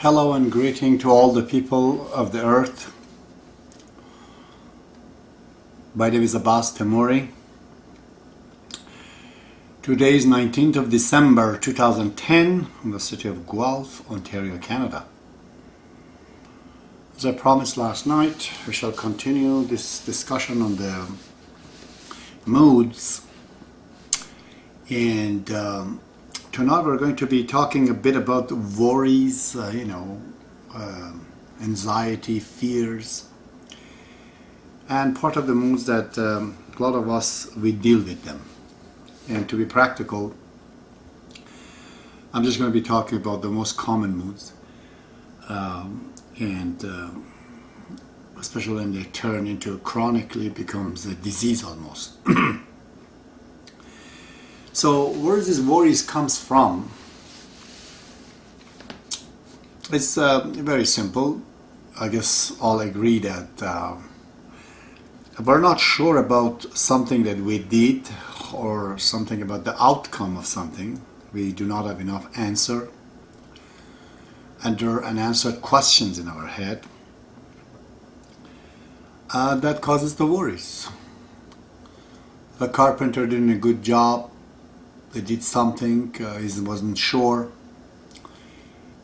Hello and greeting to all the people of the earth. My name is Abbas Temuri. Today is 19th of December 2010 in the city of Guelph, Ontario, Canada. As I promised last night, we shall continue this discussion on the moods, and tonight we're going to be talking a bit about worries, anxiety, fears, and part of the moods that a lot of us, we deal with them. And to be practical, I'm just going to be talking about the most common moods, especially when they turn into chronically becomes a disease almost. So where these worries comes from? It's very simple. I guess all agree that if we're not sure about something that we did or something about the outcome of something, we do not have enough answer and there are unanswered questions in our head. That causes the worries. The carpenter did a good job. They did something, he wasn't sure.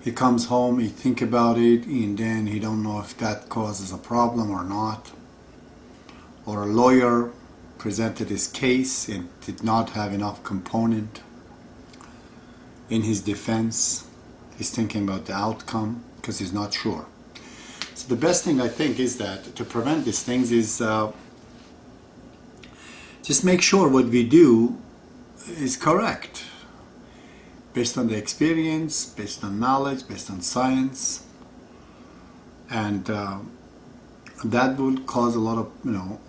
He comes home, he think about it, and then he don't know if that causes a problem or not. Or a lawyer presented his case and did not have enough component in his defense. He's thinking about the outcome because he's not sure. So the best thing I think is that to prevent these things is just make sure what we do is correct, based on the experience, based on knowledge, based on science, and that would cause a lot of,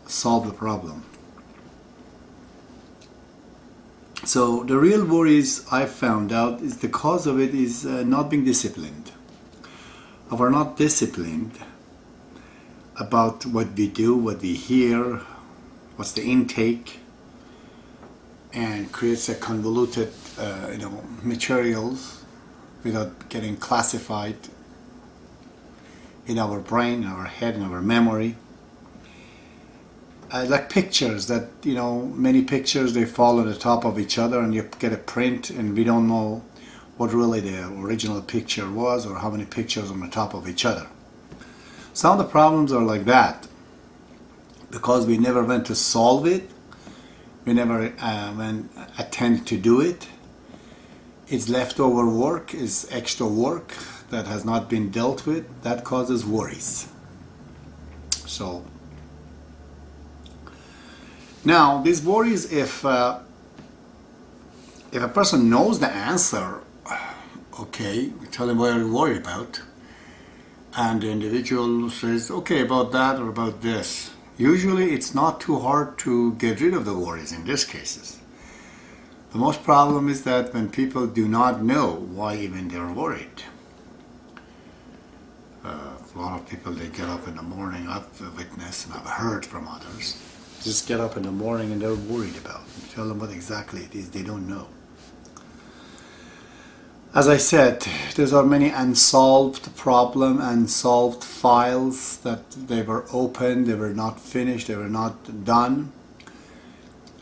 solve the problem. So the real worries I found out is the cause of it is not being disciplined. If we're not disciplined about what we do, what we hear, what's the intake, and creates a convoluted, materials without getting classified in our brain, in our head, in our memory. Like pictures that, many pictures, they fall on the top of each other and you get a print and we don't know what really the original picture was or how many pictures on the top of each other. Some of the problems are like that because we never went to solve it. We never attempt to do it. It's leftover work, it's extra work that has not been dealt with. That causes worries. So now these worries, if a person knows the answer, okay, we tell him what you're worried about, and the individual says, okay, about that or about this. Usually it's not too hard to get rid of the worries in these cases. The most problem is that when people do not know why even they're worried. A lot of people, they get up in the morning, I've witnessed and I've heard from others, just get up in the morning and they're worried about it. Tell them what exactly it is, they don't know. As I said, there are many unsolved problems, unsolved files that they were open, they were not finished, they were not done.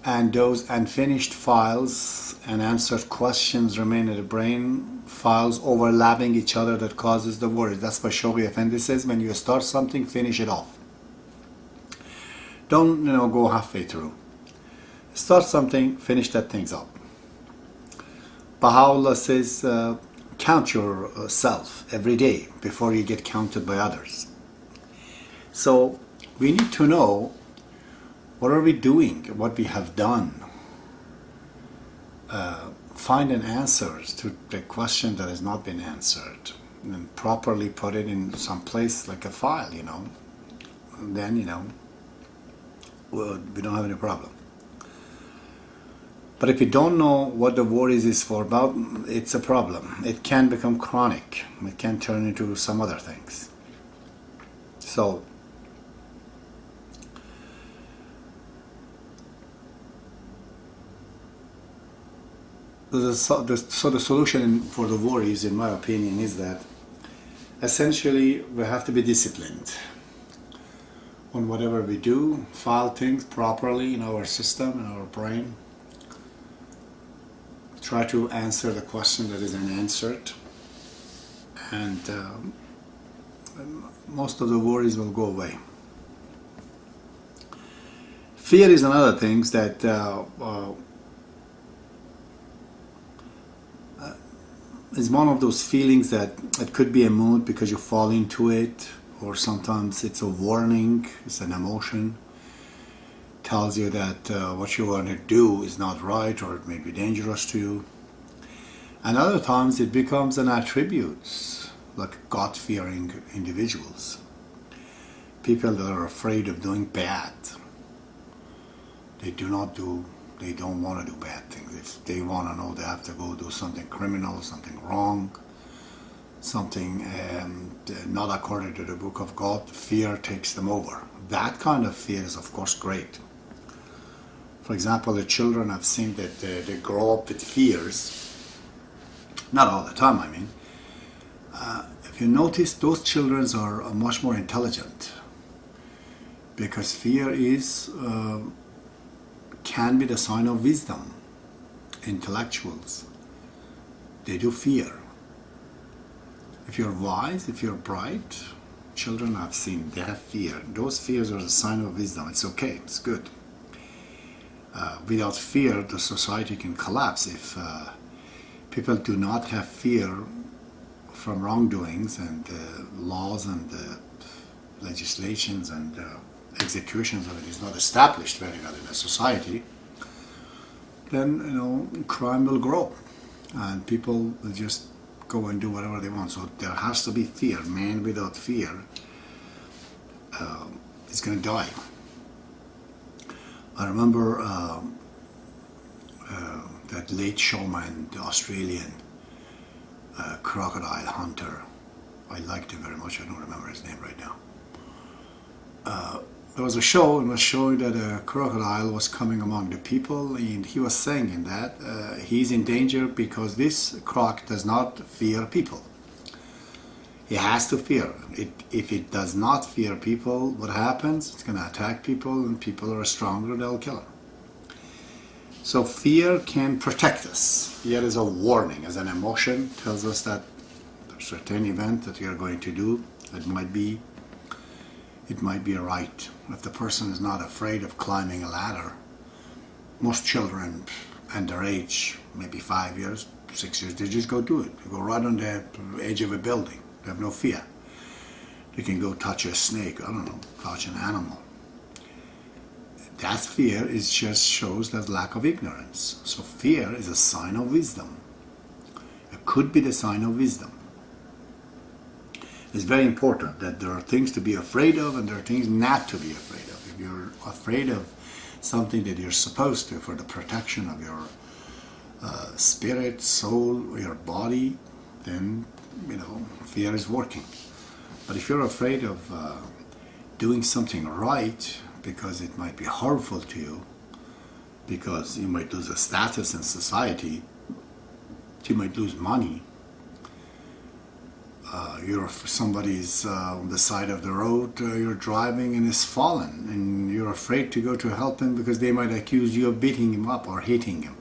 And those unfinished files and answered questions remain in the brain, files overlapping each other that causes the worry. That's why Shoghi Effendi says, when you start something, finish it off. Don't, go halfway through. Start something, finish that things up. Baha'u'llah says, count yourself every day before you get counted by others. So we need to know what are we doing, what we have done. Find an answer to the question that has not been answered and properly put it in some place like a file, And then, we don't have any problem. But if you don't know what the worries is for about, it's a problem. It can become chronic. It can turn into some other things. So the solution for the worries, in my opinion, is that Essentially, we have to be disciplined on whatever we do, file things properly in our system, in our brain, try to answer the question that is unanswered, and most of the worries will go away. Fear is another thing that is one of those feelings that it could be a mood because you fall into it, or sometimes it's a warning, it's an emotion, tells you that what you want to do is not right or it may be dangerous to you. And other times it becomes an attribute, like God-fearing individuals, people that are afraid of doing bad. They don't want to do bad things. If they want to know, they have to go do something criminal, something wrong, something not according to the book of God. Fear takes them over. That kind of fear is, of course, great. For example, the children, I've seen that they grow up with fears. Not all the time, I mean. If you notice, those children are much more intelligent, because fear can be the sign of wisdom. Intellectuals, they do fear. If you're wise, if you're bright, children I've seen, they have fear. Those fears are a sign of wisdom. It's okay, it's good. Without fear, the society can collapse. If people do not have fear from wrongdoings and laws and legislations and executions of it is not established very well in a society, then crime will grow and people will just go and do whatever they want. So there has to be fear. Man without fear is going to die. I remember that late showman, the Australian crocodile hunter. I liked him very much. I don't remember his name right now. There was a show and was showing that a crocodile was coming among the people, and he was saying in that he's in danger because this croc does not fear people. He has to fear. If it does not fear people, what happens? It's going to attack people, and people are stronger, they'll kill him. So fear can protect us. Fear is a warning, as an emotion, tells us that there's a certain event that you're going to do. It might be right. If the person is not afraid of climbing a ladder, most children under age, maybe 5 years, 6 years, they just go do it. They go right on the edge of a building. They have no fear. They can go touch a snake, I don't know, touch an animal. That fear just shows that lack of ignorance. So fear is a sign of wisdom. It could be the sign of wisdom. It's very important that there are things to be afraid of and there are things not to be afraid of. If you're afraid of something that you're supposed to for the protection of your spirit, soul, your body, then fear is working. But if you're afraid of doing something right because it might be harmful to you, because you might lose a status in society, you might lose money, somebody's on the side of the road, you're driving and is fallen, and you're afraid to go to help him because they might accuse you of beating him up or hitting him.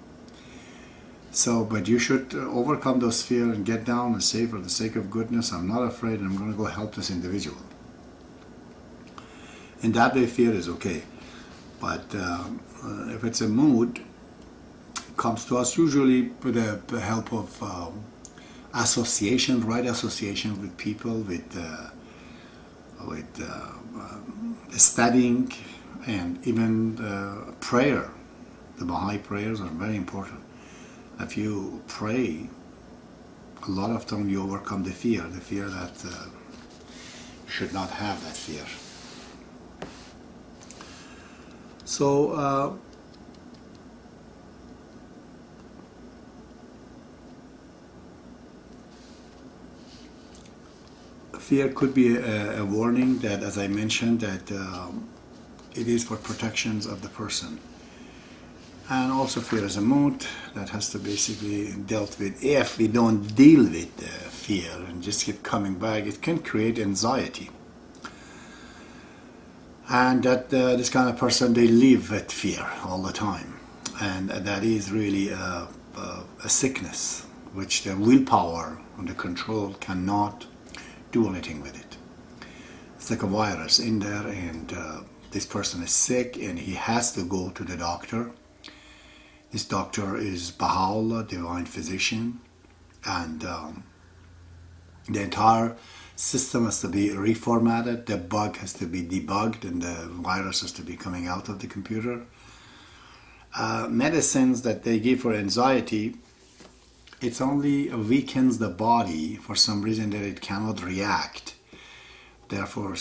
So, but you should overcome those fears and get down and say, for the sake of goodness, I'm not afraid, and I'm going to go help this individual. In that way, fear is okay. But if it's a mood, it comes to us usually with the help of association, right association with people, with studying, and even prayer. The Baha'i prayers are very important. If you pray, a lot of time you overcome the fear that you should not have that fear. So fear could be a warning that, as I mentioned, that it is for protections of the person. And also fear is a mood that has to basically dealt with. If we don't deal with the fear and just keep coming back, it can create anxiety. And that this kind of person, they live with fear all the time. And that is really a sickness, which the willpower and the control cannot do anything with it. It's like a virus in there, and this person is sick and he has to go to the doctor. This doctor is Baha'i, divine physician, and the entire system has to be reformatted, the bug has to be debugged, and the virus has to be coming out of the computer. Medicines that they give for anxiety, it only weakens the body for some reason that it cannot react. Therefore,